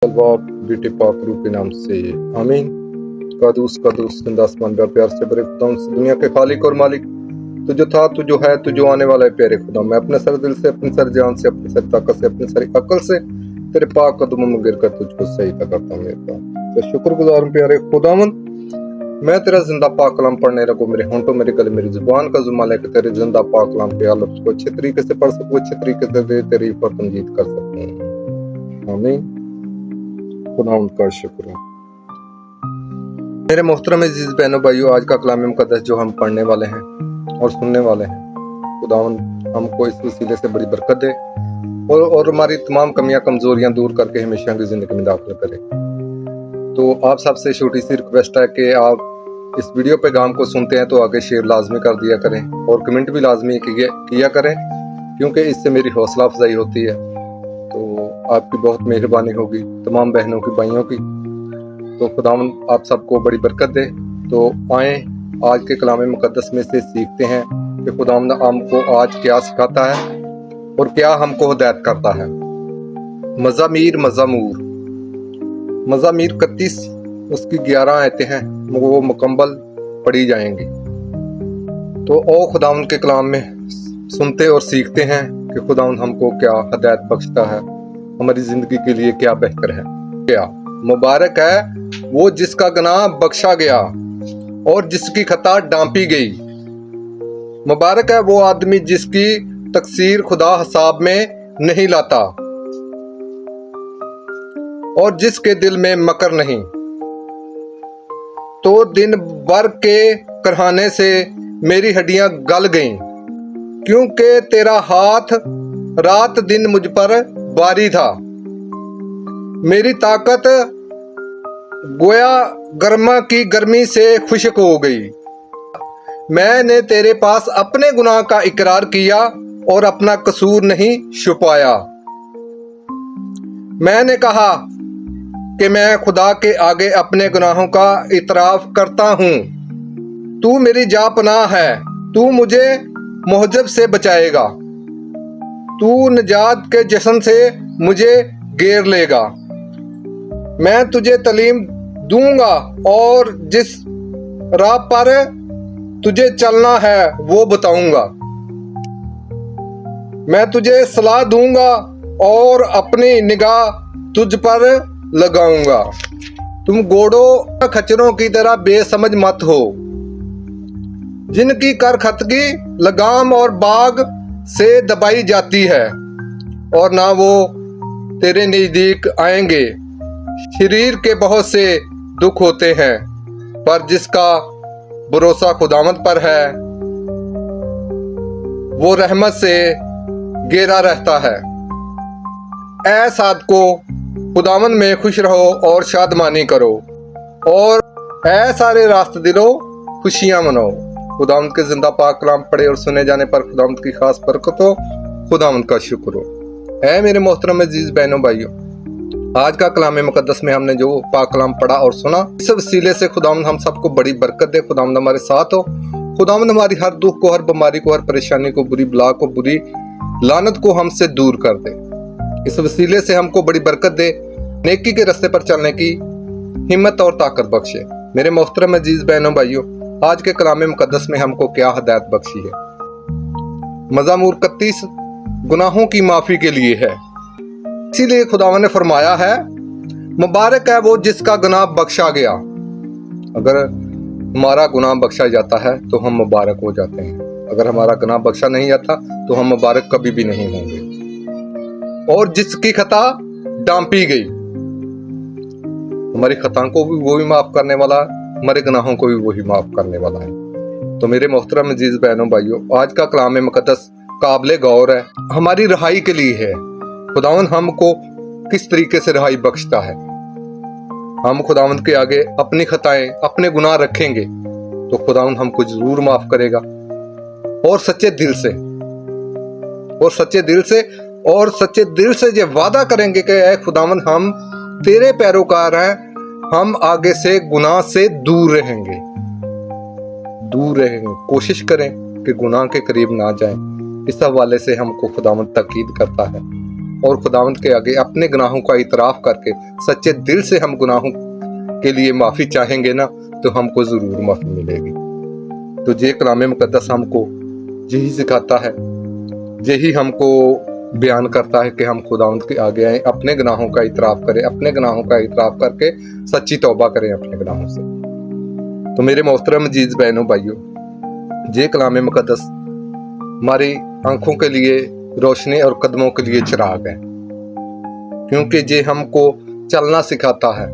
बाप बेटे पाक रूह के नाम से आमीन। कदूस कदूस जिंदा आसमान का प्यार से बड़े खुदा से दुनिया के खालिक और मालिक, तू जो था, तू जो है, तू जो आने वाला है प्यारे खुदा, मैं अपने सर दिल से, अपनी सर जान से, अपनी सर ताकत से, अपनी सारी अकल से तेरे पाक कदमों में गिर कर तुझको सजदा करता हूँ। मेरे शुक्रगुजार हूँ प्यारे खुदावन, मैं तेरा जिंदा पाक कलाम पढ़ने लगूं, मेरे होंठों मेरे गले मेरी जुबान का जुम्मा लेकर तेरे जिंदा पाक कलाम के लफ्ज़ को अच्छे तरीके से पढ़ सकूं, अच्छे तरीके से तेरी पर तमजीद कर सकूं। आमीन। खुदा उनका शुक्र है। मेरे मोहतरम अजीज बहनों भाइयों, आज का कलाम मुकद्दस जो हम पढ़ने वाले हैं और सुनने वाले हैं, खुदावन हमको इस वसीले से बड़ी बरकत दे और हमारी तमाम कमियां कमजोरियां दूर करके हमेशा की जिंदगी में दाखिल करे। तो आप सबसे छोटी सी रिक्वेस्ट है कि आप इस वीडियो पैगाम को सुनते हैं तो आगे शेयर लाजमी कर दिया करें और कमेंट भी लाजमी किया करें, क्योंकि इससे मेरी हौसला अफजाई होती है। तो आपकी बहुत मेहरबानी होगी तमाम बहनों की, भाइयों की। तो खुदावन आप सबको बड़ी बरकत दे। तो आए आज के कलाम मुकद्दस में से सीखते हैं कि खुदावन हमको आज क्या सिखाता है और क्या हमको हिदायत करता है। मज़ामीर 31 उसकी 11 आयतें हैं, वो मुकम्मल पढ़ी जाएंगी। तो ओ खुदावन के कलाम में सुनते और सीखते हैं कि खुदावन हमको क्या हिदायत बख्शता है, हमारी जिंदगी के लिए क्या बेहतर है। क्या मुबारक है वो जिसका गुनाह बख्शा गया और जिसकी खता डांपी गई। मुबारक है वो आदमी जिसकी तकसीर खुदा हिसाब में नहीं लाता और जिसके दिल में मकर नहीं। तो दिन भर के करहाने से मेरी हड्डियां गल गईं, क्योंकि तेरा हाथ रात दिन मुझ पर भारी था। मेरी ताकत गोया गर्मा की गर्मी से खुश्क हो गई। मैंने तेरे पास अपने गुनाह का इकरार किया और अपना कसूर नहीं छुपाया। मैंने कहा कि मैं खुदा के आगे अपने गुनाहों का इतराफ करता हूँ। तू मेरी जा पनाह है, तू मुझे मुहजब से बचाएगा। तू निजात के जश्न से मुझे घेर लेगा। मैं तुझे तालीम दूंगा और जिस राह पर तुझे चलना है वो बताऊंगा। मैं तुझे सलाह दूंगा और अपनी निगाह तुझ पर लगाऊंगा। तुम घोड़ों खच्चरों की तरह बेसमझ मत हो, जिनकी करखतगी लगाम और बाग से दबाई जाती है और ना वो तेरे नजदीक आएंगे। शरीर के बहुत से दुख होते हैं, पर जिसका भरोसा खुदावंद पर है वो रहमत से घेरा रहता है। ऐ सादको, खुदावंद में खुश रहो और शादमानी करो, और ऐ सारे रास्त दिलो खुशियां मनाओ। खुदावंद के जिंदा पाक कलाम पढ़े और सुने जाने पर खुदावंद की खास बरकत हो, खुदावंद का शुक्र हो। ऐ मेरे मोहतरम अजीज बहनों भाइयों, आज का कलाम मुकद्दस में हमने जो पाक कलाम पढ़ा और सुना, इस वसीले से खुदावंद हम सबको बड़ी बरकत दे। खुदावंद हमारे साथ हो। खुदावंद हमारी हर दुख को, हर बीमारी को, हर परेशानी को, बुरी बला को, बुरी लानत को हमसे दूर कर दे। इस वसीले से हमको बड़ी बरकत दे, नेकी के रास्ते पर चलने की हिम्मत और ताकत बख्शे। मेरे मोहतरम अजीज बहनों भाइयों, आज के कलाम मुकद्दस में हमको क्या हिदायत बख्शी है। मज़ामीर 31 गुनाहों की माफी के लिए है। इसीलिए खुदावन ने फरमाया है, मुबारक है वो जिसका गुनाह बख्शा गया। अगर हमारा गुनाह बख्शा जाता है तो हम मुबारक हो जाते हैं। अगर हमारा गुनाह बख्शा नहीं जाता तो हम मुबारक कभी भी नहीं होंगे। और जिसकी खता डांपी गई, हमारी खताओं को भी वही माफ करने वाला है, हमारे गुनाहों को भी वही माफ करने वाला है। तो मेरे मोहतरम अजीज बहनों भाइयों, आज का कलाम मुकद्दस काबिल गौर है, हमारी रहाई के लिए है। खुदावन हमको किस तरीके से रहाई बख्शता है। हम खुदावंद के आगे अपनी खताएं, अपने गुनाह रखेंगे तो खुदावंद हमको जरूर माफ करेगा, और सच्चे दिल से ये वादा करेंगे कि ऐ खुदावंद हम तेरे पैरोकार हैं, हम आगे से गुनाह से दूर रहेंगे। कोशिश करें कि गुनाह के करीब ना जाएं। इस हवाले से हमको खुदावंद ताकीद करता है। اور خداوند کے آگے اپنے گناہوں کا اعتراف کر کے سچے دل سے ہم گناہوں کے لیے معافی چاہیں گے نا تو ہم کو ضرور معافی ملے گی۔ تو یہ کلام مقدس ہم کو یہی سکھاتا ہے، یہی ہم کو بیان کرتا ہے کہ ہم خداوند کے آگے آئیں، اپنے گناہوں کا اعتراف کریں، اپنے گناہوں کا اعتراف کر کے سچی توبہ کریں اپنے گناہوں سے۔ تو میرے محترم عزیز بہنوں بھائیوں، یہ کلام مقدس ہماری آنکھوں کے لیے روشنی اور قدموں کے لیے چراغ ہے، کیونکہ یہ ہم کو چلنا سکھاتا ہے،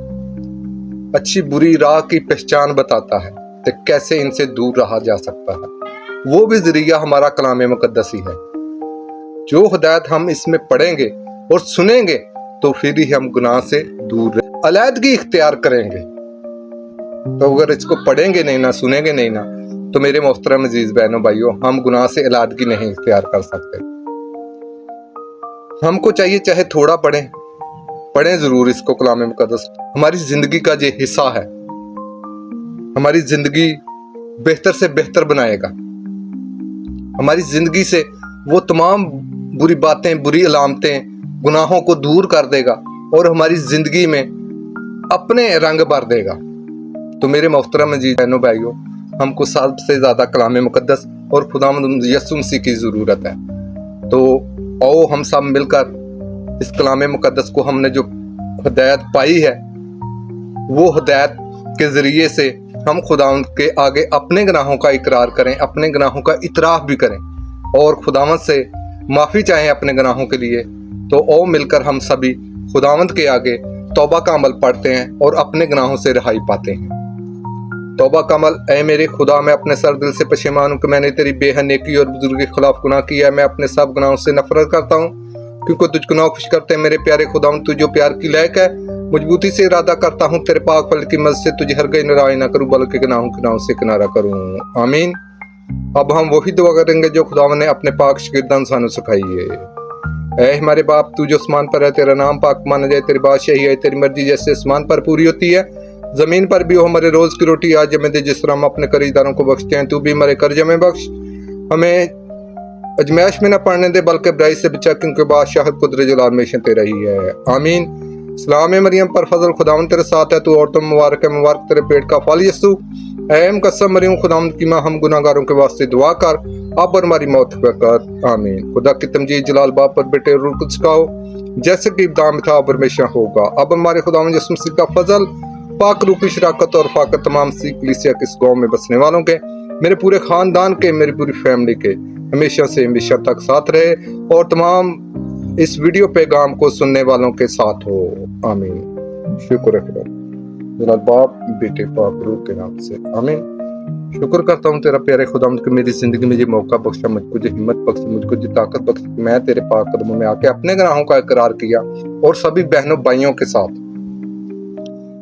اچھی بری راہ کی پہچان بتاتا ہے کہ کیسے ان سے دور رہا جا سکتا ہے۔ وہ بھی ذریعہ ہمارا کلام مقدس ہی ہے۔ جو ہدایت ہم اس میں پڑھیں گے اور سنیں گے تو پھر ہی ہم گناہ سے دور علیحدگی اختیار کریں گے۔ تو اگر اس کو پڑھیں گے نہیں نا، سنیں گے نہیں نا، تو میرے محترم عزیز بہنوں بھائیوں، ہم گناہ سے علیحدگی نہیں اختیار کر سکتے۔ ہم کو چاہیے چاہے تھوڑا پڑھیں ضرور اس کو، کلام مقدس ہماری زندگی کا یہ حصہ ہے، ہماری زندگی بہتر سے بہتر بنائے گا، ہماری زندگی سے وہ تمام بری باتیں، بری علامتیں، گناہوں کو دور کر دے گا اور ہماری زندگی میں اپنے رنگ بھر دے گا۔ تو میرے محترم عزیز بہنوں بھائیوں، ہم کو سب سے زیادہ کلام مقدس اور خداوند یسوع مسیح کی ضرورت ہے۔ تو آؤ ہم سب مل کر اس کلام مقدس کو، ہم نے جو ہدایت پائی ہے، وہ ہدایت کے ذریعے سے ہم خداوند کے آگے اپنے گناہوں کا اقرار کریں، اپنے گناہوں کا اعتراف بھی کریں اور خداوند سے معافی چاہیں اپنے گناہوں کے لیے۔ تو آؤ مل کر ہم سبھی خداوند کے آگے توبہ کا عمل پڑھتے ہیں اور اپنے گناہوں سے رہائی پاتے ہیں۔ توبہ کا عمل: اے میرے خدا، میں اپنے سر دل سے پشیمان ہوں کہ میں نے تیری بے حد نیکی اور بزرگی کے خلاف گناہ کیا ہے۔ میں اپنے سب گناہوں سے نفرت کرتا ہوں کیونکہ تجھ کو ناخوش کرتے ہیں میرے پیارے خداوند، تو جو پیار کی لائق ہے۔ مضبوطی سے ارادہ کرتا ہوں تیرے پاک فضل کی مدد سے تجھے ہرگز ناراض نہ کروں بلکہ گناہوں سے کنارہ کروں۔ آمین۔ اب ہم وہی دعا کریں گے جو خداوند نے اپنے پاک شاگردان سانو سکھائی ہے۔ اے ہمارے باپ، تو جو آسمان پر ہے، تیرا نام پاک مانا جائے، تیری بادشاہی ہے، تیری مرضی جیسے آسمان پر پوری ہوتی ہے زمین پر بھی ہو۔ ہمارے روز کی روٹی آج ہمیں دے، جس طرح ہم اپنے قرض داروں کو بخشتے ہیں، تو بھی ہمارے قرض ہمیں بخش، ہمیں ازمائش میں نہ پڑنے دے بلکہ برائی سے بچا، کیونکہ بادشاہت، قدرت، جلال ہمیشہ تیرا ہی ہے۔ آمین۔ سلام مریم پر فضل، خداوند تیرے ساتھ ہے، تو عورتوں میں مبارک ہے، مبارک تیرے پیٹ کا پھل یسوع۔ اے مقدس مریم خداوند کی ماں، ہم گناہ گاروں کے واسطے دعا کر، اب اور ہماری موت پہ کر۔ آمین۔ خدا کی تمجید جلال باپ پر، بیٹے اور روح القدس کا ہو، جیسے کہ ابتدا میں تھا اب اور ہمیشہ ہوگا۔ اب ہمارے خداوند یسوع مسیح کا فضل، پاک روح کی شراکت اور رفاقت تمام سی کلیسیا کے اس گاؤں میں بسنے والوں کے، میرے پورے خاندان کے، میری پوری فیملی کے ہمیشہ سے ہمیشہ تک ساتھ رہے اور تمام اس ویڈیو پیغام کو سننے والوں کے ساتھ ہو۔ آمین۔ شکر ہے خدا، جلال باپ، بیٹے، پاک روح کے نام سے۔ آمین۔ شکر کرتا ہوں تیرا پیارے خداوند کہ میری زندگی میں یہ موقع بخشا، مجھ کو یہ ہمت بخشی، مجھ کو یہ طاقت بخشی کہ میں تیرے پاک قدموں میں آ کے اپنے گناہوں کا اقرار کیا اور سبھی بہنوں بھائیوں کے ساتھ،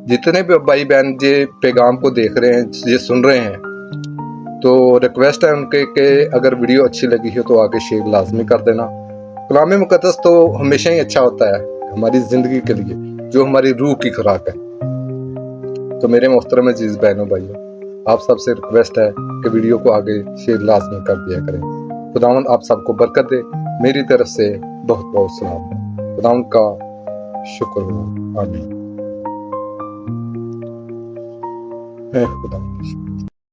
جتنے بھی بھائی بہن یہ پیغام کو دیکھ رہے ہیں، یہ سن رہے ہیں، تو ریکویسٹ ہے ان کے کہ اگر ویڈیو اچھی لگی ہو تو آگے شیئر لازمی کر دینا۔ کلام مقدس تو ہمیشہ ہی اچھا ہوتا ہے ہماری زندگی کے لیے، جو ہماری روح کی خوراک ہے۔ تو میرے محترم عزیز بہنوں بھائیوں، آپ سب سے ریکویسٹ ہے کہ ویڈیو کو آگے شیئر لازمی کر دیا کریں۔ خداوند آپ سب کو برکت دے، میری طرف سے بہت بہت سلام، خداوند کا شکر ہو۔ آمین۔ اے خداوند۔